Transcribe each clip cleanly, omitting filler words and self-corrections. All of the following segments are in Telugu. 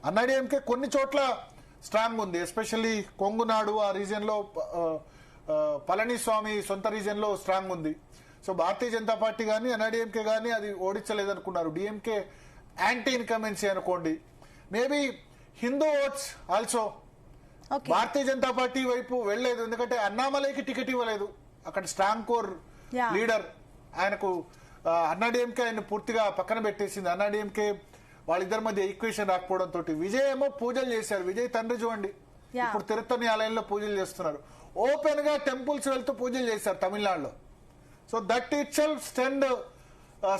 అన్నాడీఎంకే కొన్ని చోట్ల స్ట్రాంగ్ ఉంది, ఎస్పెషల్లీ కొంగునాడు ఆ రీజియన్ లో, పళనిస్వామి సొంత రీజియన్ లో స్ట్రాంగ్ ఉంది. సో భారతీయ జనతా పార్టీ కానీ అన్నాడీఎంకే కానీ అది ఓడించలేదనుకున్నారు. డిఎంకే యాంటీ ఇన్కమెన్సీ అనుకోండి. Maybe Hindu oats also Bharatiya Janata party వైపు వెళ్లేదు, ఎందుకంటే అన్నామలైకి టికెట్ ఇవ్వలేదు. అక్కడ స్ట్రాంగ్ కోర్ లీడర్ ఆయనకు అన్నాడీఎంకే ఆయన పూర్తిగా పక్కన పెట్టేసింది. అన్నాడీఎంకే వాళ్ళిద్దరి మధ్య ఈక్వేషన్ రాకపోవడంతో విజయ్ ఏమో పూజలు చేశారు. విజయ్ తండ్రి చూడండి, ఇప్పుడు తిరుత్తని ఆలయంలో పూజలు చేస్తున్నారు. ఓపెన్ గా టెంపుల్స్ వెళ్తూ పూజలు చేశారు తమిళనాడులో. So that it self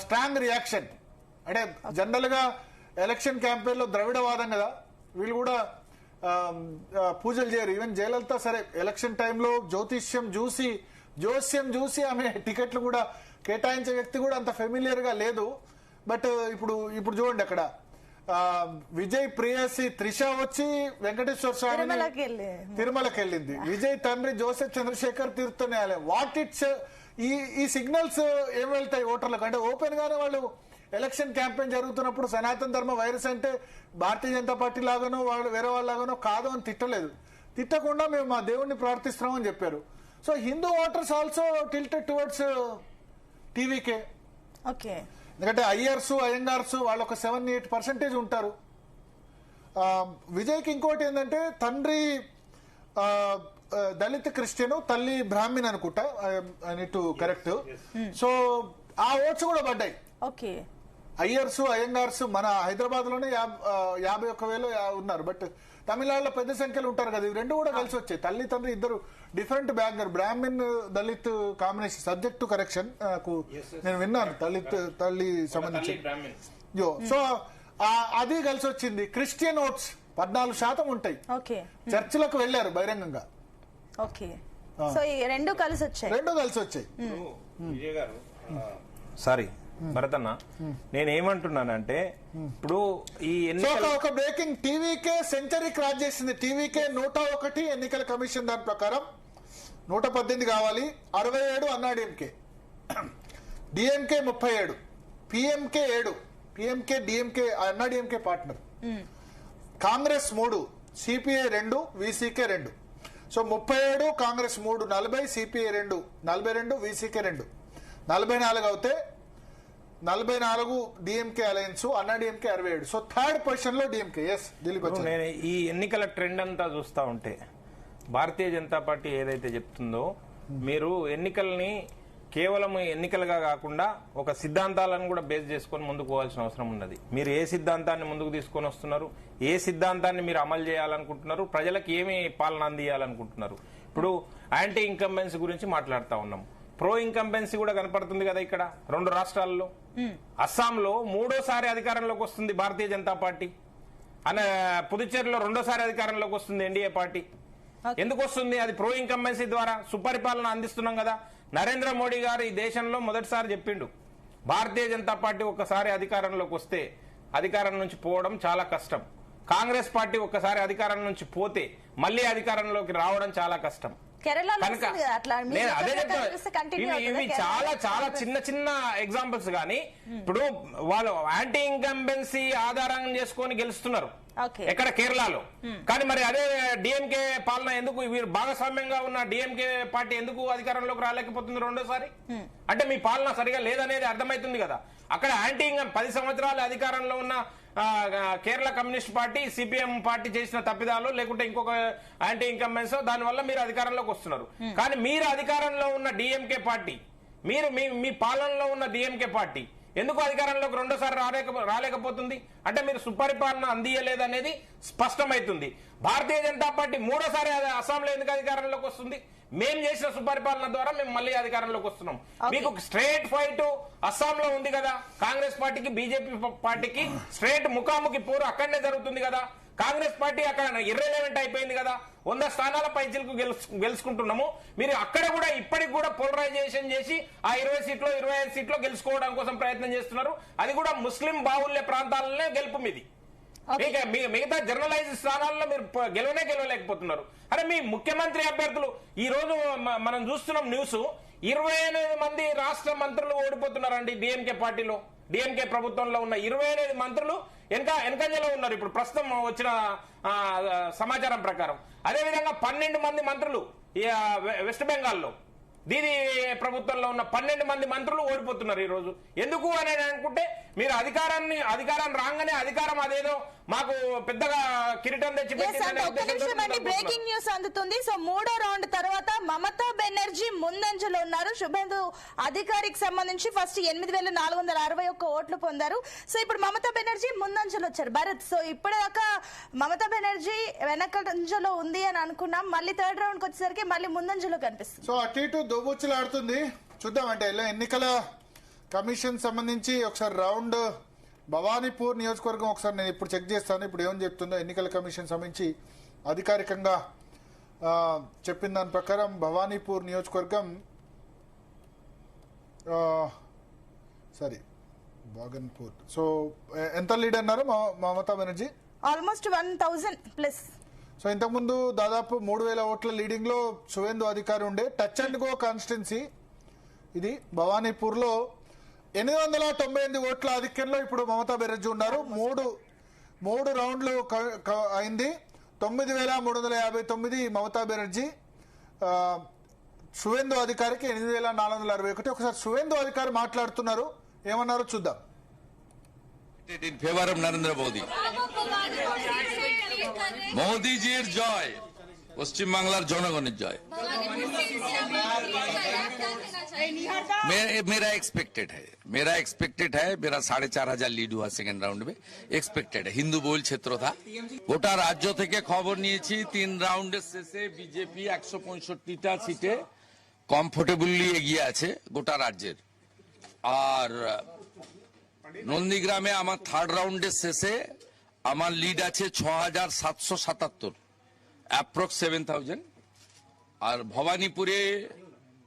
strong reaction. అంటే జనరల్ గా ఎలక్షన్ క్యాంపెయిన్ లో ద్రవిడవాదం కదా, వీళ్ళు కూడా పూజలు చేయరు. ఈవెన్ జయలలిత సరే ఎలక్షన్ టైంలో జోస్యం చూసి ఆమె టికెట్లు కూడా కేటాయించే వ్యక్తి కూడా అంత ఫెమిలియర్ గా లేదు. బట్ ఇప్పుడు చూడండి అక్కడ విజయ్ ప్రియసి త్రిష వచ్చి వెంకటేశ్వర స్వామి తిరుమలకి వెళ్ళింది. విజయ్ తండ్రి జోసెఫ్ చంద్రశేఖర్ తిరుత్తని ఆలయం. వాట్ ఇట్స్ ఈ సిగ్నల్స్ ఏం వెళ్తాయి ఓటర్లకు? అంటే ఓపెన్ గానే వాళ్ళు ఎలక్షన్ క్యాంపెయిన్ జరుగుతున్నప్పుడు సనాతన ధర్మ వైరస్ అంటే భారతీయ జనతా పార్టీ లాగానో వాళ్ళు వేరే వాళ్ళలాగానో కాదు అని తిట్టలేదు. తిట్టకుండా మేము మా దేవుణ్ణి ప్రార్థిస్తున్నామని చెప్పారు. So Hindu voters also tilted towards TVK. ఎందుకంటే అయ్యంగార్స్ వాళ్ళు ఒక 7-8% ఉంటారు. విజయ్కి ఇంకోటి ఏంటంటే తండ్రి దళిత క్రిస్టియన్, తల్లి బ్రాహ్మణ్ అనుకుంటా, I need to correct. So ఆ ఓట్స్ కూడా పడ్డాయి. అయ్యంగార్స్ మన హైదరాబాద్ లోనే 51,000 ఉన్నారు. బట్ తమిళనాడులో పెద్ద సంఖ్యలో ఉంటారు కదా. ఇవి రెండు కూడా కలిసి వచ్చాయి. తల్లి తండ్రి ఇద్దరు different background, Brahmin Dalit combination. Subject to correction నాకు నేను విన్నాను తల్లి సంబంధించి. సో అది కలిసి వచ్చింది. క్రిస్టియన్ ఓట్స్ 14% ఉంటాయి. చర్చిలకు వెళ్లారు బహిరంగంగా. రెండు కలిసి వచ్చాయి. సారీ భరతన్న, నేనేమంటున్నానంటే ఇప్పుడు ఈ ఒక బ్రేకింగ్, టీవీకే సెంచరీ క్రాస్ చేసింది. టీవీకే 101 ఎన్నికల కమిషన్ దాని ప్రకారం 118 కావాలి. 67 Anna DMK, DMK 37, PMK 7. PMK DMK Anna DMK partner. Congress 3, CPI 2, VCK 2. So 37 Congress 3, 40, CPI 2, 42, VCK 2, 44 అవుతే 44 DMK alliance, Anna DMK 67. So third position లో డిఎంకే. ఢిల్లీకి వచ్చి నేను ఈ ఎన్నికల ట్రెండ్ అంతా చూస్తా ఉంటే భారతీయ జనతా పార్టీ ఏదైతే చెప్తుందో, మీరు ఎన్నికల్ని కేవలం ఎన్నికలుగా కాకుండా ఒక సిద్ధాంతాలను కూడా బేస్ చేసుకొని ముందుకు పోవాల్సిన అవసరం ఉన్నది. మీరు ఏ సిద్ధాంతాన్ని ముందుకు తీసుకొని వస్తున్నారు, ఏ సిద్ధాంతాన్ని మీరు అమలు చేయాలనుకుంటున్నారు, ప్రజలకు ఏమి పాలన అందియాలనుకుంటున్నారు. ఇప్పుడు యాంటీ ఇన్కంబెన్సీ గురించి మాట్లాడుతా ఉన్నాం. ప్రో ఇన్కంబెన్సీ కూడా కనపడుతుంది కదా ఇక్కడ 2 రాష్ట్రాల్లో. అస్సాంలో 3వ అధికారంలోకి వస్తుంది భారతీయ జనతా పార్టీ, పుదుచ్చేరిలో 2వ అధికారంలోకి వస్తుంది ఎన్డీఏ పార్టీ. ఎందుకు వస్తుంది? అది ప్రో ఇన్కంబెన్సీ ద్వారా సుపరిపాలన అందిస్తున్నాం కదా. నరేంద్ర మోడీ గారు ఈ దేశంలో మొదటిసారి చెప్పిండు, భారతీయ జనతా పార్టీ ఒక్కసారి అధికారంలోకి వస్తే అధికారం నుంచి పోవడం చాలా కష్టం. కాంగ్రెస్ పార్టీ ఒక్కసారి అధికారం నుంచి పోతే మళ్లీ అధికారంలోకి రావడం చాలా కష్టం. అదే చెప్తాను. ఇవి చాలా చాలా చిన్న ఎగ్జాంపుల్స్. కానీ ఇప్పుడు వాళ్ళు యాంటీ ఇన్కంబెన్సీ ఆధారం చేసుకొని గెలుస్తున్నారు ఎక్కడ, కేరళలో. కానీ మరి అదే డిఎంకే పాలన ఎందుకు, వీరు భాగస్వామ్యంగా ఉన్న డిఎంకే పార్టీ ఎందుకు అధికారంలోకి రాలేకపోతుంది 2వ? అంటే మీ పాలన సరిగా లేదనేది అర్థమవుతుంది కదా. అక్కడ యాంటీ 10 సంవత్సరాలు అధికారంలో ఉన్న Kerala communist party, CPM party చేసిన తప్పిదాలు, లేకుంటే ఇంకొక యాంటీ ఇన్కంబెన్స్, దానివల్ల మీరు అధికారంలోకి వస్తున్నారు. కానీ మీరు అధికారంలో ఉన్న డిఎంకే పార్టీ, మీరు మీ పాలనలో ఉన్న డిఎంకే పార్టీ ఎందుకు అధికారంలోకి 2వ రాలేకపోతుంది? అంటే మీరు సుపరిపాలన అందియలేదనేది స్పష్టమైతుంది. భారతీయ జనతా పార్టీ 3వ అస్సాంలో ఎందుకు అధికారంలోకి వస్తుంది? మేం చేసిన సుపరిపాలన ద్వారా మేము మళ్ళీ అధికారంలోకి వస్తున్నాం. మీకు స్ట్రేట్ ఫైట్ అస్సాంలో ఉంది కదా, కాంగ్రెస్ పార్టీకి బీజేపీ పార్టీకి స్ట్రేట్ ముఖాముఖి పోరు అక్కడనే జరుగుతుంది కదా. కాంగ్రెస్ పార్టీ అక్కడ ఇర్రెలెవెంట్ అయిపోయింది కదా, 100 స్థానాల పైచిలకు గెలుచుకుంటున్నాము. మీరు అక్కడ కూడా ఇప్పటికి కూడా పోలరైజేషన్ చేసి ఆ 20 సీట్లో 25 సీట్లో గెలుచుకోవడం కోసం ప్రయత్నం చేస్తున్నారు. అది కూడా ముస్లిం బాహుల్య ప్రాంతాలనే గెలుపు మీది. మిగతా జర్నలైజ్ స్థానాల్లో మీరు గెలవలేకపోతున్నారు. అరే మీ ముఖ్యమంత్రి అభ్యర్థులు ఈ రోజు మనం చూస్తున్నాం న్యూస్, 28 మంది రాష్ట్ర మంత్రులు ఓడిపోతున్నారండి డిఎంకే పార్టీలో. డిఎంకే ప్రభుత్వంలో ఉన్న 28 మంత్రులు వెనకంజలో ఉన్నారు ఇప్పుడు ప్రస్తుతం వచ్చిన సమాచారం ప్రకారం. అదేవిధంగా 12 మంది మంత్రులు వెస్ట్ బెంగాల్లో దీని ప్రభుత్వంలో ఉన్న 12 మంది మంత్రులు ఓడిపోతున్నారు ఈ రోజు. ఎందుకు అని అనుకుంటే మీరు అధికారాన్ని రాగానే అధికారం అదేదో మాకు పెద్దగా కిరీటం తెచ్చి బ్రేకింగ్ న్యూస్ అందుతుంది. సో 3వ రౌండ్ తర్వాత మమతా బెనర్జీ ముందంజలో ఉన్నారు. శుభేందు అధికారికి సంబంధించి ఫస్ట్ 8,461 ఓట్లు పొందారు. సో ఇప్పుడు మమతా బెనర్జీ ముందంజలో వచ్చారు భరత్. సో ఇప్పటిదాకా మమతా బెనర్జీ వెనకంజలో ఉంది అని అనుకున్నాం, మళ్ళీ 3rd రౌండ్ కి వచ్చేసరికి మళ్ళీ ముందంజలో కనిపిస్తుంది. సో అటు ఇటు దోబుచ్చులాడుతుంది. చూద్దాం అంటే ఎన్నికల కమిషన్ సంబంధించి ఒకసారి రౌండ్ భవానీపూర్ నియోజకవర్గం ఒకసారి నేను ఇప్పుడు చెక్ చేస్తాను. ఇప్పుడు ఏమని చెప్తుందో ఎన్నికల కమిషన్ సంబంధించి అధికారికంగా చెప్పిన దాని ప్రకారం భవానీపూర్ నియోజకవర్గం బాగన్పూర్. సో ఎంత లీడ్ అన్నారు మమతా బెనర్జీ? ఆల్మోస్ట్ 1,000+. సో ఇంతకుముందు దాదాపు 3,000 ఓట్ల లీడింగ్ లో శువేందు అధికారి ఉండే. టచ్ అండ్ గో కాన్స్టిట్యున్సీ ఇది. భవానీపూర్ లో 898 ఓట్ల ఆధిక్యంలో ఇప్పుడు మమతా బెనర్జీ ఉన్నారు. మూడు రౌండ్లు అయింది. 9,359 మమతా బెనర్జీ, శువేందు అధికారికి 8,461. ఒకసారి శువేందు అధికారి మాట్లాడుతున్నారు, ఏమన్నారో చూద్దాం. In favor of Narendra Modi. Modi ji's joy. পশ্চিম বাংলার জনগণের জয়। मेरा एक्सपेक्टेड है मेरा 4,500 लीड हुआ सेकेंड राउंड में। एक्सपेक्टेड है। हिंदू बहुल क्षेत्र था। গোটা রাজ্য থেকে খবর নিয়েছি 3 রাউন্ডের শেষে বিজেপি 165টা সিটে কমফোর্টেবলি এগিয়ে আছে গোটা রাজ্যের। আর নন্দীগ্রামে আমার 3rd রাউন্ডের শেষে আমার লিড আছে 6,777, অ্যাপ্রক্স 7,000। আর ভবানীপুরে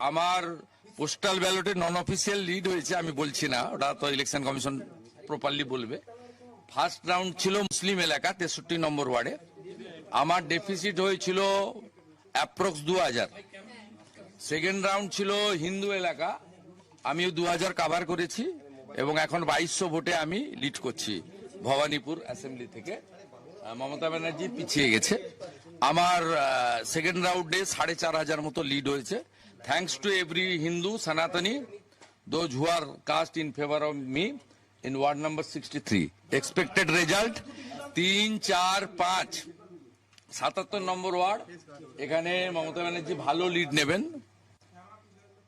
আমার পোস্টাল ব্যালটে নন অফিসিয়াল লিড হয়েছে, আমি বলছি না, ওটা তো ইলেকশন কমিশন প্রপারলি বলবে। ফার্স্ট রাউন্ড ছিল মুসলিম এলাকা 63 নম্বর ওয়ার্ডে, আমার ডেফিসিট হয়েছিল অ্যাপ্রক্স 2,000। সেকেন্ড রাউন্ড ছিল হিন্দু এলাকা, আমিও 2,000 কাভার করেছি এবং এখন 2,200 ভোটে আমি লিড করছি ভবানীপুর অ্যাসেম্বলি থেকে। মমতা ব্যানার্জি পিছিয়ে গেছে। আমার সেকেন্ড রাউন্ডে 4,500 মতো লিড হয়েছে। Thanks to every Hindu Sanatani those who are cast in favour of me in ward number 63। Expected result 3, 4, 5, 77 number ward. এখানে মমতা ব্যানার্জি ভালো লিড নেবেন।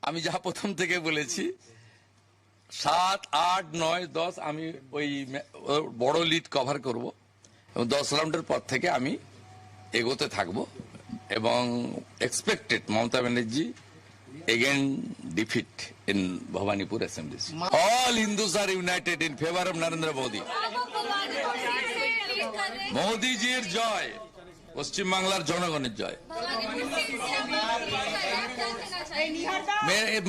আমি যা প্রথম থেকে বলেছি 7, 8, 9, 10 আমি ওই বড় লিড কভার করব এবং 10 রাউন্ডের পর থেকে আমি এগোতে থাকবো এবং expected Mamata Banerjee again defeat in Bhabanipur assembly. All Hindus are united in favour of Narendra Modi. মোদীজির জয়, পশ্চিম বাংলার জনগণের জয়।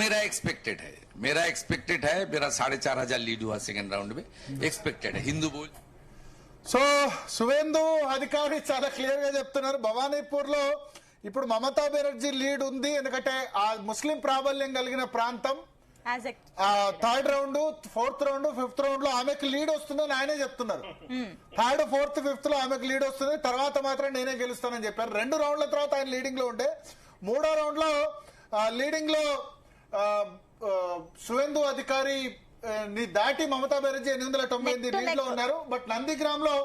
मेरा एक्सपेक्टेड है मेरा 4,500 लीड हुआ सेकेंड राउंड में। एक्सपेक्टेड है। हिंदू बोल। సో శువేందు అధికారి చాలా క్లియర్ గా చెప్తున్నారు, భవానీపూర్ లో ఇప్పుడు మమతా బెనర్జీ లీడ్ ఉంది, ఎందుకంటే ఆ ముస్లిం ప్రాబల్యం కలిగిన ప్రాంతం. 3rd round, 4th round, 5th round లో ఆమెకు లీడ్ వస్తుందని ఆయనే చెప్తున్నారు. 3rd, 4th, 5th లో ఆమెకు లీడ్ వస్తుంది, తర్వాత మాత్రం నేనే గెలుస్తానని చెప్పారు. 2 రౌండ్ల తర్వాత ఆయన లీడింగ్ లో ఉండే. 3వ రౌండ్ లో లీడింగ్ లో శువేందు అధికారి దాటి మమతా బెనర్జీ 898 లీడ్ లో ఉన్నారు. బట్ నందిగ్రామ్ లో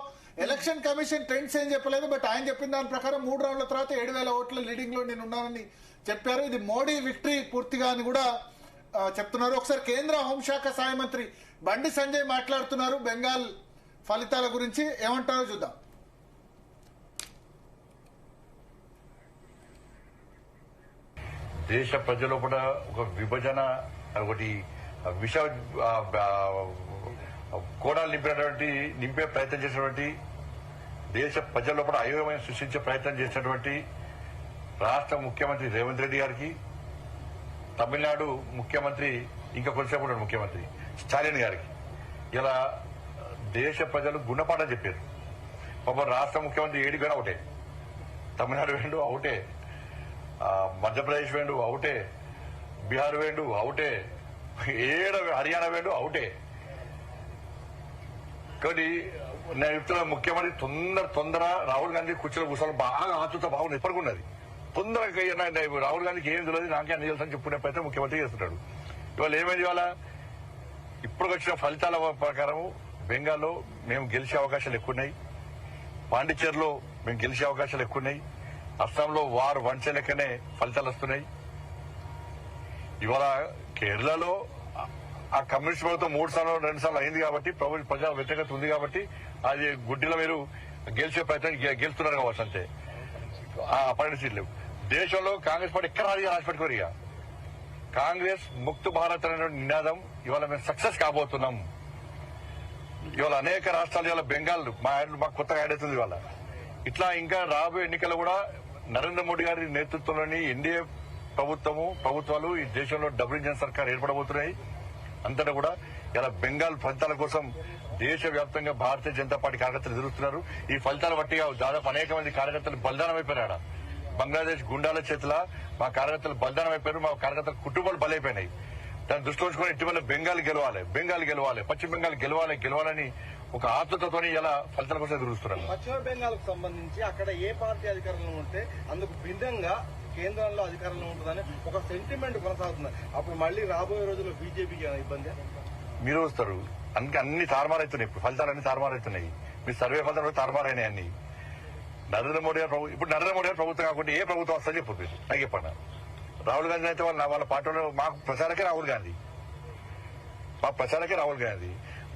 ఎలక్షన్ కమిషన్ ట్రెండ్స్ ఏం చెప్పలేదు, బట్ ఆయన చెప్పిన దాని ప్రకారం 3 రౌండ్ల తర్వాత 7,000 ఓట్ల లీడింగ్ లో నేను ఉన్నానని చెప్పారు. ఇది మోడీ విక్టరీ పూర్తిగా అని కూడా చెప్తున్నారు. ఒకసారి కేంద్ర హోంశాఖ సహాయ మంత్రి బండి సంజయ్ మాట్లాడుతున్నారు బెంగాల్ ఫలితాల గురించి, ఏమంటారో చూద్దాం. దేశ ప్రజలు కూడా ఒక విభజన, ఒకటి విష కోణాలు నింపే ప్రయత్నం చేసినటువంటి, దేశ ప్రజల కూడా అయోమయం సృష్టించే ప్రయత్నం చేసినటువంటి రాష్ట్ర ముఖ్యమంత్రి రేవంత్ రెడ్డి గారికి, తమిళనాడు ముఖ్యమంత్రి ఇంకా కొద్దిసేపు ముఖ్యమంత్రి స్టాలిన్ గారికి ఇలా దేశ ప్రజలు గుణపాఠం చెప్పారు. పాపం రాష్ట్ర ముఖ్యమంత్రి ఏడిపోయినా ఒకటే, తమిళనాడు వేండు అవుటే, మధ్యప్రదేశ్ వేండు అవుటే, బీహార్ వేండు అవుటే, హర్యానా వేండు అవుటే. కాబట్టి నేను చెప్తున్నా ముఖ్యమంత్రి తొందర రాహుల్ గాంధీ కూర్చొని కూర్చోవాలి బాగా ఆతుత బాగుంది ఎప్పటికున్నది తొందరగా రాహుల్ గాంధీకి ఏం తెలియదు నాకే అన్ని తెలుసు అని చెప్పుకునే ప్రయత్నం ముఖ్యమంత్రి చేస్తున్నాడు. ఇవాళ ఏమైంది, ఇవాళ ఇప్పుడు వచ్చిన ఫలితాల ప్రకారం బెంగాల్లో మేము గెలిచే అవకాశాలు ఎక్కువన్నాయి, పాండిచేరిలో మేము గెలిచే అవకాశాలు ఎక్కువన్నాయి, అస్సాంలో వారు వంచే లెక్కనే ఫలితాలు వస్తున్నాయి. ఇవాళ కేరళలో ఆ కమ్యూనిస్ట్ ప్రభుత్వం 3 సార్లు 2 సార్లు అయింది కాబట్టి ప్రజా వ్యతిరేకత ఉంది కాబట్టి అది గుడ్డిలో మీరు గెలిచే ప్రయత్నం గెలుస్తున్నారు కావచ్చు అంతే. ఆ 12 సీట్లు దేశంలో కాంగ్రెస్ పార్టీ ఎక్కడ రాసి పెట్టుకోరు. ఇక కాంగ్రెస్ ముక్త్ భారత్ అనే నినాదం ఇవాళ మేము సక్సెస్ కాబోతున్నాం. ఇవాళ అనేక రాష్ట్రాలు ఇవాళ బెంగాల్ మాకు కొత్తగా యాడ్ అవుతుంది. ఇవాళ ఇట్లా ఇంకా రాబోయే ఎన్నికలు కూడా నరేంద్ర మోడీ గారి నేతృత్వంలోని ఎన్డీఏ ప్రభుత్వాలు ఈ దేశంలో డబుల్ ఇంజన్ సర్కార్ ఏర్పడబోతున్నాయి. అంతటా కూడా ఇలా బెంగాల్ ఫలితాల కోసం దేశవ్యాప్తంగా భారతీయ జనతా పార్టీ కార్యకర్తలు ఎదురుస్తున్నారు. ఈ ఫలితాల బట్టిగా దాదాపు అనేక మంది కార్యకర్తలు బలిదానం అయిపోయారు. బంగ్లాదేశ్ గుండాల చేతుల మా కార్యకర్తలు బలిదానం అయిపోయారు, మా కార్యకర్తల కుటుంబాలు బలైపోయినాయి. దాన్ని దృష్టిలో ఉంచుకొని ఇటీవల బెంగాల్ గెలవాలి, పశ్చిమ బెంగాల్ గెలవాలని ఒక ఆతృతతో ఇలా ఫలితాల కోసం ఎదురుస్తున్నారు. పశ్చిమ బెంగాల్ కు సంబంధించి అక్కడ ఏ పార్టీ అధికారంలో ఉంటే అందుకు భిన్నంగా కేంద్రంలో అధికారంలో ఉంటుందని ఒక సెంటిమెంట్ కొనసాగుతుంది. అప్పుడు మళ్ళీ రాబోయే రోజుల్లో బీజేపీకి ఇబ్బంది మీరు వస్తారు. అందుకే అన్ని తారుమారైతున్నాయి, ఇప్పుడు ఫలితాలన్నీ తారుమారైతున్నాయి. మీ సర్వే ఫలితాలు తారుమారైనాయి అన్ని. నరేంద్ర మోడీ గారు ప్రభుత్వం కాకుండా ఏ ప్రభుత్వం వస్తుందని చెప్పు నాకు చెప్పండి. రాహుల్ గాంధీ అయితే వాళ్ళ పార్టీలో మాకు ప్రచారకే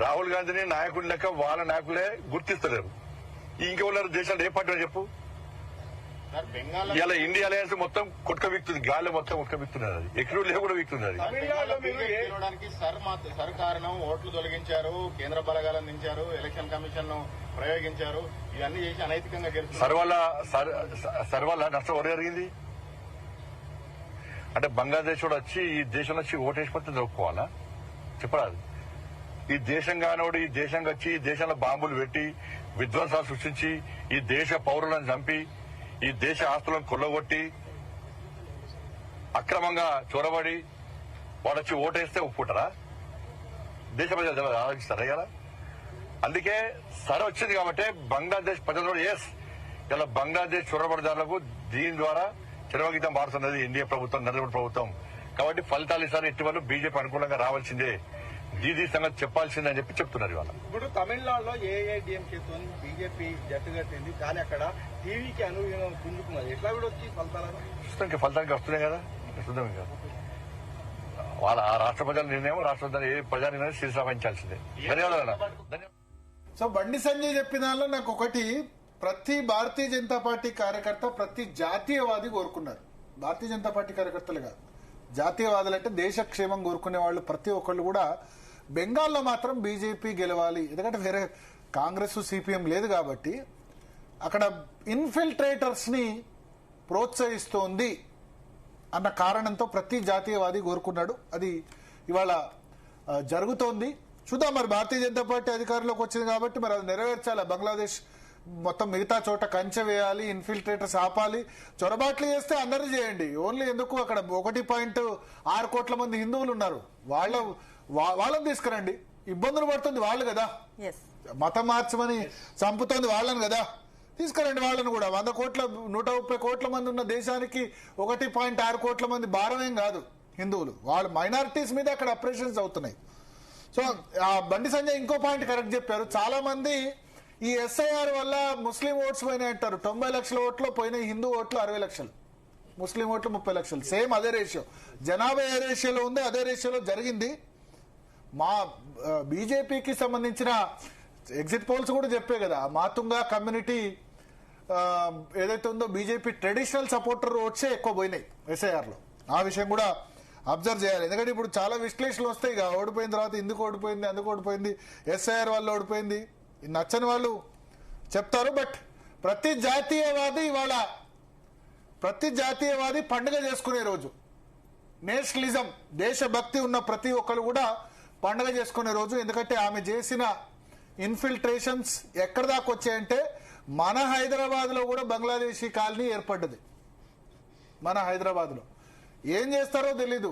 రాహుల్ గాంధీని నాయకుడి లెక్క వాళ్ళ నాయకులే గుర్తిస్తలేరు. ఇంకెవరు దేశాలు ఏ పార్టీ చెప్పు. ఇలా ఇండియా అలయన్స్ మొత్తం కొట్టుకబిక్తుంది, గాలి మొత్తం కొట్టుకబిక్తున్నది. అది ఎక్కడ కూడా బిక్తున్నది. సర్ కారణం ఓట్లు తొలగించారు, కేంద్ర బలగాలను దించారు, ఎలక్షన్ కమిషన్ ను ప్రయోగించారు, ఇవన్నీ చేసి అనైతికంగా సర్వల్ల నష్టం ఎవరు జరిగింది అంటే బంగ్లాదేశ్ కూడా వచ్చి ఈ దేశంలో వచ్చి ఓటేసిపోతే ఒప్పుకోవాలా చెప్పరాదు. ఈ దేశం కానోడు ఈ దేశంగా వచ్చి ఈ దేశంలో బాంబులు పెట్టి విధ్వంసాలు సృష్టించి ఈ దేశ పౌరులను చంపి ఈ దేశ ఆస్తులను కొల్లగొట్టి అక్రమంగా చొరబడి వాడు వచ్చి ఓటేస్తే ఒప్పుకుంటారా? దేశ ప్రజలు ఆలోచిస్తారా ఇలా? అందుకే సరే వచ్చింది కాబట్టి బంగ్లాదేశ్ ప్రజలు ఇలా బంగ్లాదేశ్ చొరబడిదారులకు దీని ద్వారా చిరవగీతం మారుతున్నది ఎన్డీఏ ప్రభుత్వం, నరేంద్ర ప్రభుత్వం. కాబట్టి ఫలితాలు ఈసారి ఇటీవల బీజేపీ అనుకూలంగా రావాల్సిందే, దీదీ సంగతి చెప్పాల్సిందే అని చెప్తున్నారు. ఇవాళ ఇప్పుడు తమిళనాడులో ఏఐడిఎంకేతో బీజేపీ జట్టు కట్టింది, కానీ అక్కడ టీవీకి అనుగుణంగా పుంజుకున్నది. ఎట్లా కూడా వచ్చి ఫలితానికి వస్తున్నాయి కదా, చూద్దాం. ఇంకా వాళ్ళ ఆ రాష్ట్ర ప్రజల నిర్ణయం, రాష్ట్ర ఏ ప్రజా నిర్ణయం శిరసావహించాల్సిందే. ధన్యవాదాలు. సో బండి సంజయ్ చెప్పిన దానిలో నాకు ఒకటి, ప్రతి భారతీయ జనతా పార్టీ కార్యకర్త ప్రతి జాతీయవాది కోరుకున్నారు. భారతీయ జనతా పార్టీ కార్యకర్తలు కాదు, జాతీయవాదులు అంటే దేశ క్షేమం కోరుకునే వాళ్ళు ప్రతి ఒక్కళ్ళు కూడా బెంగాల్లో మాత్రం బీజేపీ గెలవాలి. ఎందుకంటే వేరే కాంగ్రెస్ సిపిఎం లేదు కాబట్టి అక్కడ ఇన్ఫిల్ట్రేటర్స్ ని ప్రోత్సహిస్తోంది అన్న కారణంతో ప్రతి జాతీయవాది కోరుకున్నాడు. అది ఇవాళ జరుగుతోంది. చూద్దాం మరి, భారతీయ జనతా పార్టీ అధికారంలోకి వచ్చింది కాబట్టి మరి అది నెరవేర్చాలి. బంగ్లాదేశ్ మొత్తం మిగతా చోట కంచె వేయాలి, ఇన్ఫిల్ట్రేటర్స్ ఆపాలి. చొరబాట్లు చేస్తే అందరూ చేయండి, ఓన్లీ ఎందుకు అక్కడ 1.6 కోట్ల మంది హిందువులు ఉన్నారు, వాళ్ళని తీసుకురండి. ఇబ్బందులు పడుతుంది వాళ్ళు కదా, మతం మార్చమని చంపుతోంది వాళ్ళని కదా, తీసుకురండి వాళ్ళని కూడా. 130 కోట్ల మంది ఉన్న దేశానికి 1.6 కోట్ల మంది భారమేం కాదు హిందువులు. వాళ్ళు మైనారిటీస్ మీద అక్కడ అప్రెషన్స్ అవుతున్నాయి. సో బండి సంజయ్ ఇంకో పాయింట్ కరెక్ట్ చెప్పారు. చాలా మంది ఈ ఎస్ఐఆర్ వల్ల ముస్లిం ఓట్స్ పోయినాయి అంటారు. 90 లక్షల ఓట్లు పోయినాయి, హిందూ ఓట్లు 60 లక్షలు, ముస్లిం ఓట్లు 30 లక్షలు. సేమ్ అదే రేషియో, జనాభా ఏ రేషియోలో ఉంది అదే రేషియోలో జరిగింది. మా బీజేపీకి సంబంధించిన ఎగ్జిట్ పోల్స్ కూడా చెప్పే కదా, మాతుంగా కమ్యూనిటీ ఏదైతే ఉందో బీజేపీ ట్రెడిషనల్ సపోర్టర్ ఓట్సే ఎక్కువ పోయినాయి ఎస్ఐఆర్ లో. ఆ విషయం కూడా అబ్జర్వ్ చేయాలి. ఎందుకంటే ఇప్పుడు చాలా విశ్లేషణలు వస్తాయి, ఇక ఓడిపోయిన తర్వాత ఎందుకు ఓడిపోయింది, అందుకు ఓడిపోయింది, ఎస్ఐఆర్ వల్ల ఓడిపోయింది, నచ్చని వాళ్ళు చెప్తారు. బట్ ప్రతి జాతీయవాది పండుగ చేసుకునే రోజు, నేషనలిజం దేశభక్తి ఉన్న ప్రతి ఒక్కరు కూడా పండుగ చేసుకునే రోజు. ఎందుకంటే ఆమె చేసిన ఇన్ఫిల్ట్రేషన్స్ ఎక్కడ దాకా వచ్చాయంటే మన హైదరాబాద్ లో కూడా బంగ్లాదేశీ కాలనీ ఏర్పడ్డది. మన హైదరాబాద్ లో ఏం చేస్తారో తెలీదు,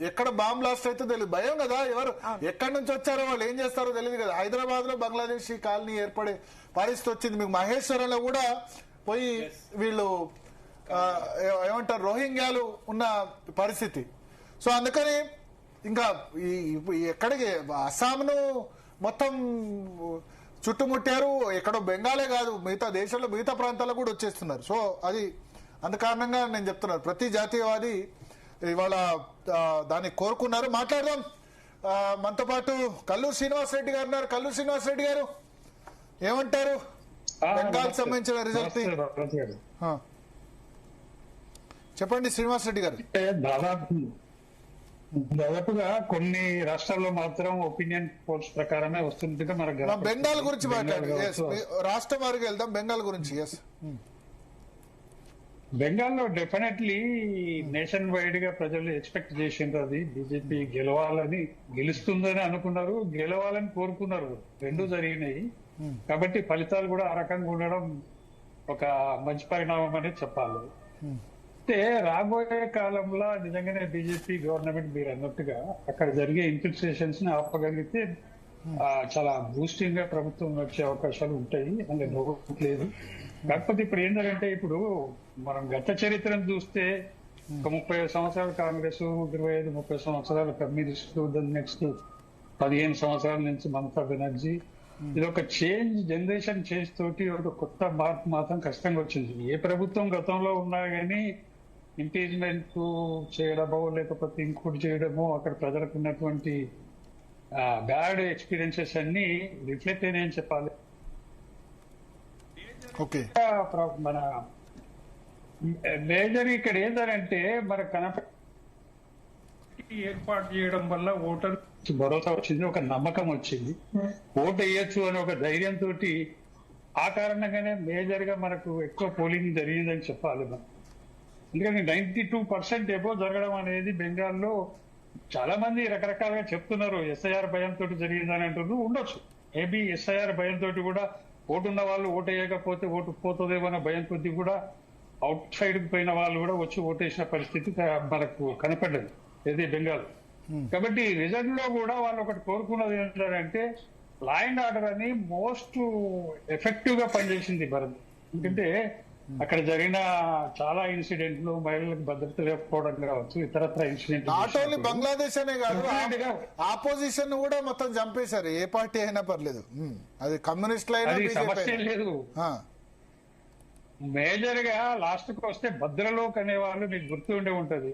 ఎక్కడ బాంబ్ బ్లాస్ట్ అయితే తెలియదు, భయం కదా, ఎవరు ఎక్కడి నుంచి వచ్చారో వాళ్ళు ఏం చేస్తారో తెలియదు కదా. హైదరాబాద్ లో బంగ్లాదేశీ కాలనీ ఏర్పడే పరిస్థితి వచ్చింది. మీకు మహేశ్వరంలో కూడా పోయి వీళ్ళు ఏమంటారు రోహింగ్యాలు ఉన్న పరిస్థితి. సో అందుకని ఇంకా ఎక్కడికి అస్సాంను మొత్తం చుట్టుముట్టారు, ఎక్కడో బెంగాలే కాదు మిగతా దేశంలో మిగతా ప్రాంతాల్లో కూడా వచ్చేస్తున్నారు. సో అది అందు కారణంగా నేను చెప్తున్నాను, ప్రతి జాతీయవాది ఇవాళ దాన్ని కోరుకున్నారు. మాట్లాడదాం. మనతో పాటు కల్లూరు శ్రీనివాసరెడ్డి గారు ఉన్నారు. కల్లూరు శ్రీనివాసరెడ్డి గారు ఏమంటారు బెంగాల్ సంబంధించిన రిజల్ట్? చెప్పండి శ్రీనివాసరెడ్డి గారు. దాదాపుగా కొన్ని రాష్ట్రాల్లో మాత్రం ఒపీనియన్ పోల్స్ ప్రకారమే వస్తుందిగా మనకు. బెంగాల్ గురించి మాట్లాడు, రాష్ట్రం వారికి వెళ్దాం. బెంగాల్ గురించి బెంగాల్లో డెఫినెట్లీ నేషన్ వైడ్ గా ప్రజలు ఎక్స్పెక్ట్ చేసిండ్రు, అది బీజేపీ గెలవాలని, గెలుస్తుందని అనుకున్నారు, గెలవాలని కోరుకున్నారు, రెండు జరిగినాయి. కాబట్టి ఫలితాలు కూడా ఆ రకంగా ఉండడం ఒక మంచి పరిణామం అని చెప్పాలి. అయితే రాబోయే కాలంలో నిజంగానే బీజేపీ గవర్నమెంట్ మీరు అన్నట్టుగా అక్కడ జరిగే ఇన్ఫిల్ట్రేషన్స్ ని ఆపగలిగితే చాలా బూస్టింగ్ గా ప్రభుత్వం వచ్చే అవకాశాలు ఉంటాయి, అందులో లేదు. కాకపోతే ఇప్పుడు ఏంటంటే, ఇప్పుడు మనం గత చరిత్రను చూస్తే ఒక 30 సంవత్సరాలు కాంగ్రెస్, 25-30 సంవత్సరాలు కమ్యూనిస్టు, నెక్స్ట్ 15 సంవత్సరాల నుంచి మమతా బెనర్జీ. ఇది ఒక చేంజ్, జనరేషన్ చేంజ్ తోటి ఒక కొత్త మార్పు మాత్రం కష్టంగా వచ్చింది. ఏ ప్రభుత్వం గతంలో ఉన్నా కానీ ఇంపీచ్మెంట్ చేయడమో లేకపోతే ఇంకోటి చేయడమో అక్కడ ప్రజలకు ఉన్నటువంటి బ్యాడ్ ఎక్స్పీరియన్సెస్ అన్ని రిఫ్లెక్ట్ అయినాయని చెప్పాలి. మన మేజర్ ఇక్కడ ఏంటంటే మన ఏర్పాటు చేయడం వల్ల ఓటర్ భరోసా వచ్చింది, ఒక నమ్మకం వచ్చింది, ఓటు వేయచ్చు అని ఒక ధైర్యంతో ఆ కారణంగానే మేజర్ గా మనకు ఎక్కువ పోలింగ్ జరిగిందని చెప్పాలి మనం. ఎందుకంటే 92% ఎబో జరగడం అనేది బెంగాల్లో చాలా మంది రకరకాలుగా చెప్తున్నారు. ఎస్ఐఆర్ భయంతో జరిగిందని అంటున్నారు, ఉండొచ్చు. మేబీ ఎస్ఐఆర్ భయంతో కూడా ఓటున్న వాళ్ళు ఓటు వేయకపోతే ఓటు పోతుందేమో అన్న భయం కొద్ది కూడా అవుట్ సైడ్ పోయిన వాళ్ళు కూడా వచ్చి ఓటేసిన పరిస్థితి మనకు కనపడ్డది ఏది బెంగాల్. కాబట్టి రిజల్ట్ లో కూడా వాళ్ళు ఒకటి కోరుకున్నది ఏంటంటే లా అండ్ ఆర్డర్ అని మోస్ట్ ఎఫెక్టివ్ గా పనిచేసింది భారత్. ఎందుకంటే అక్కడ జరిగిన చాలా ఇన్సిడెంట్లు, మహిళలకు భద్రత లేకపోవడం కావచ్చు, ఇతరత్ర ఇన్సిడెంట్. నాట్ ఓన్లీ బంగ్లాదేశ్ అనే కాదు, ఆపోజిషన్ కూడా మొత్తం చంపేశారు, ఏ పార్టీ అయినా పర్లేదు. అది కమ్యూనిస్ట్ సమస్య లేదు. మేజర్ గా లాస్ట్ కు వస్తే భద్రలోక్ అనే వాళ్ళు మీకు గుర్తు ఉండే ఉంటది,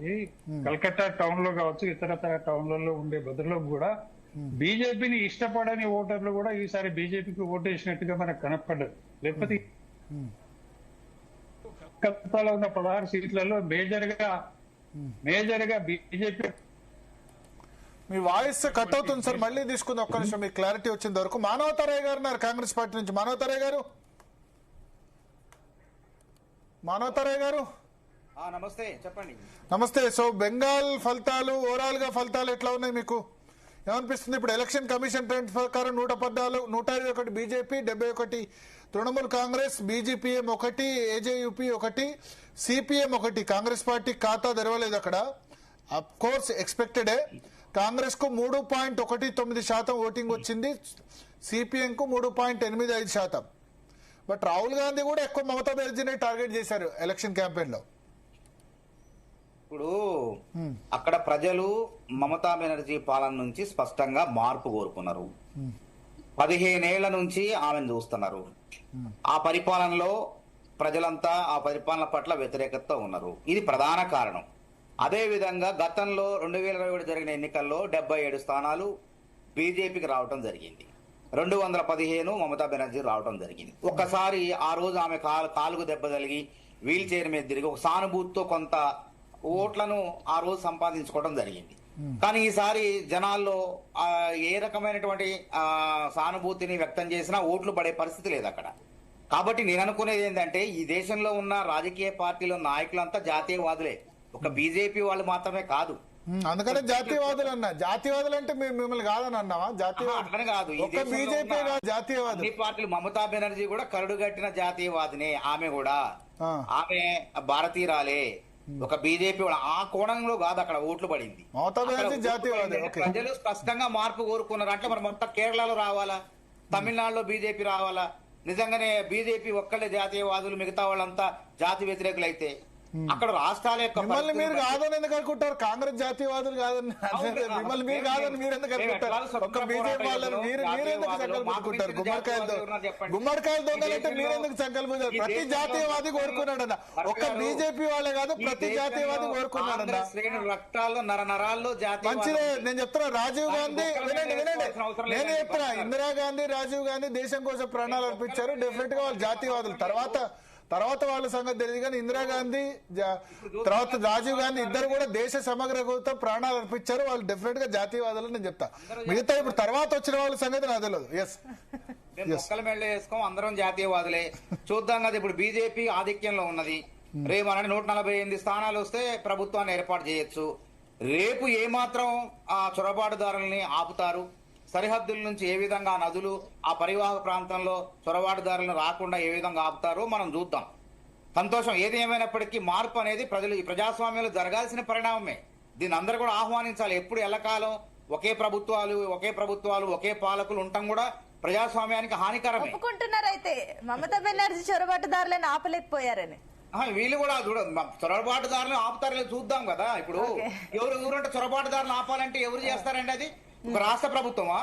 కలకత్తా టౌన్ లో కావచ్చు, ఇతరత్ర టౌన్లలో ఉండే భద్రలోక్ కూడా బీజేపీని ఇష్టపడని ఓటర్లు కూడా ఈసారి బీజేపీకి ఓటేసినట్టుగా మనకు కనపడ్డది. లేకపోతే కలకత్తాలో ఉన్న 16 సీట్లలో మేజర్ గా బీజేపీ. మీ వాయిస్ కట్ అవుతుంది సార్, మళ్ళీ తీసుకుంది ఒక్క నిమిషం, మీకు క్లారిటీ వచ్చేంత వరకు. మానవతరాయ్ గారు ఉన్నారు కాంగ్రెస్ పార్టీ నుంచి. మానవతరాయ్ గారు, మానవతరాయ్ గారు నమస్తే, చెప్పండి. నమస్తే. సో బెంగాల్ ఫలితాలు, ఓవరాల్ గా ఫలితాలు ఎట్లా ఉన్నాయి మీకు ఏమనిపిస్తుంది? ఇప్పుడు ఎలక్షన్ కమిషన్ ట్రెండ్ ప్రకారం 121 బీజేపీ, 71 తృణమూల్ కాంగ్రెస్, బీజేపీఎం 1, ఏజేయూపీ 1, సిపిఎం 1. కాంగ్రెస్ పార్టీ ఖాతా తెరవలేదు అక్కడ, అఫ్ కోర్స్ ఎక్స్పెక్టెడే. కాంగ్రెస్ కు 3.19% ఓటింగ్ వచ్చింది, సిపిఎం కు 3.85%. బట్ రాహుల్ గాంధీ కూడా ఎక్కువ మమతా బెనర్జీని టార్గెట్ చేశారు ఎలక్షన్ క్యాంపెయిన్ లో. ఇప్పుడు అక్కడ ప్రజలు మమతా బెనర్జీ పాలన నుంచి స్పష్టంగా మార్పు కోరుకున్నారు. 15 ఏళ్ల నుంచి ఆమెను చూస్తున్నారు. ఆ పరిపాలనలో ప్రజలంతా ఆ పరిపాలన పట్ల వ్యతిరేకతతో ఉన్నారు. ఇది ప్రధాన కారణం. అదే విధంగా గతంలో 2021 జరిగిన ఎన్నికల్లో 77 స్థానాలు బీజేపీకి రావడం జరిగింది, 215 మమతా బెనర్జీ రావడం జరిగింది. ఒక్కసారి ఆ రోజు ఆమె కాలుకు దెబ్బ తగిలి వీల్ చైర్ మీద తిరిగి ఒక సానుభూతితో కొంత ఓట్లను ఆ రోజు సంపాదించుకోవడం జరిగింది. కానీ ఈసారి జనాల్లో ఏ రకమైనటువంటి సానుభూతిని వ్యక్తం చేసినా ఓట్లు పడే పరిస్థితి లేదు అక్కడ. కాబట్టి నేను అనుకునేది ఏంటంటే, ఈ దేశంలో ఉన్న రాజకీయ పార్టీల నాయకులంతా జాతీయవాదులే, ఒక బీజేపీ వాళ్ళు మాత్రమే కాదు. అందుకనే జాతీయవాదులు అన్నా. జాతీయవాదులు అంటే మిమ్మల్ని కాదని అన్నావా? అట్లనే కాదు, బీజేపీ జాతీయవాది అన్ని పార్టీలు. మమతా బెనర్జీ కూడా కరుడుగట్టిన జాతీయవాదినే. ఆమె కూడా ఆమె భారతీయురాలే. ఒక బీజేపీ ఆ కోణంలో కాదు అక్కడ ఓట్లు పడింది. మమతా బెనర్జీ అక్కడ ఓట్లు జాతీయవాది, పడింది. ఓకే. ప్రజలు స్పష్టంగా మార్పు కోరుకున్నారు. అంటే మరి మొత్తం కేరళలో రావాలా, తమిళనాడులో బీజేపీ రావాలా? నిజంగానే బీజేపీ ఒక్కళ్ళే జాతీయవాదులు, మిగతా వాళ్ళంతా జాతి వ్యతిరేకులు అయితే అక్కడ రాష్ట్రాల యొక్క మిమ్మల్ని మీరు పరిస్థితులు కాదని ఎందుకు అనుకుంటారు? కాంగ్రెస్ జాతీయవాదులు కాదని మిమ్మల్ని మీరు కాదని మీరు ఎందుకు అనుకుంటారు? ఒక్క బీజేపీ వాళ్ళని మీరు ఎందుకు సంకల్పించుకుంటారు? గుమ్మడికాయలు దొంగలంటే మీరు ఎందుకు సంకల్పించారు? ప్రతి జాతీయవాది కోరుకున్నాడన్న, ఒక్క బీజేపీ వాళ్ళే కాదు ప్రతి జాతీయవాది కోరుకున్నాడన్న. శ్రేణుల రక్తాల్లో నరాల్లో జాతీయ మంచిదే, నేను చెప్తున్నా. రాజీవ్ గాంధీ, వినండి నేను చెప్తున్నా, ఇందిరాగాంధీ, రాజీవ్ గాంధీ దేశం కోసం ప్రాణాలు అర్పించారు. డెఫినెట్ గా వాళ్ళు జాతీయవాదులు. తర్వాత వాళ్ళ సంగతి తెలియదు, కానీ ఇందిరాగాంధీ తర్వాత రాజీవ్ గాంధీ ఇద్దరు కూడా దేశ సమగ్ర కోసం ప్రాణాలు అర్పించారు. వాళ్ళు డెఫినెట్ గా జాతీయవాదులు నేను చెప్తా. మిగతా ఇప్పుడు తర్వాత వచ్చిన వాళ్ళ సంగతి నాకు తెలియదు. ఎస్, మొక్కల మెళ్ళ వేసుకోం, అందరం జాతీయవాదులే. చూద్దాం కదా, ఇప్పుడు బీజేపీ ఆధిక్యంలో ఉన్నది. రేపు మన 148 స్థానాలు వస్తే ప్రభుత్వాన్ని ఏర్పాటు చేయొచ్చు. రేపు ఏమాత్రం ఆ చొరబాటుదారుల్ని ఆపుతారు, సరిహద్దుల నుంచి ఏ విధంగా నదులు ఆ పరివాహక ప్రాంతంలో చొరబాటుదారులను రాకుండా ఏ విధంగా ఆపుతారో మనం చూద్దాం. సంతోషం. ఏది ఏమైనప్పటికీ మార్పు అనేది ప్రజలు ఈ ప్రజాస్వామ్యంలో జరగాల్సిన పరిణామమే. దీన్ని అందరూ కూడా ఆహ్వానించాలి. ఎప్పుడు ఎల్లకాలం ఒకే ప్రభుత్వాలు ఒకే పాలకులు ఉండటం కూడా ప్రజాస్వామ్యానికి హానికరమే. ఒప్పుకుంటున్నారైతే మమతా బెనర్జీ చొరబాటుదారులను ఆపలేకపోయారని. వీళ్ళు కూడా చొరబాటుదారులను ఆపుతారో చూద్దాం కదా. ఇప్పుడు ఎవరంటే చొరబాటుదారులను ఆపాలంటే ఎవరు చేస్తారండి? అది ఒక రాష్ట్ర ప్రభుత్వమా?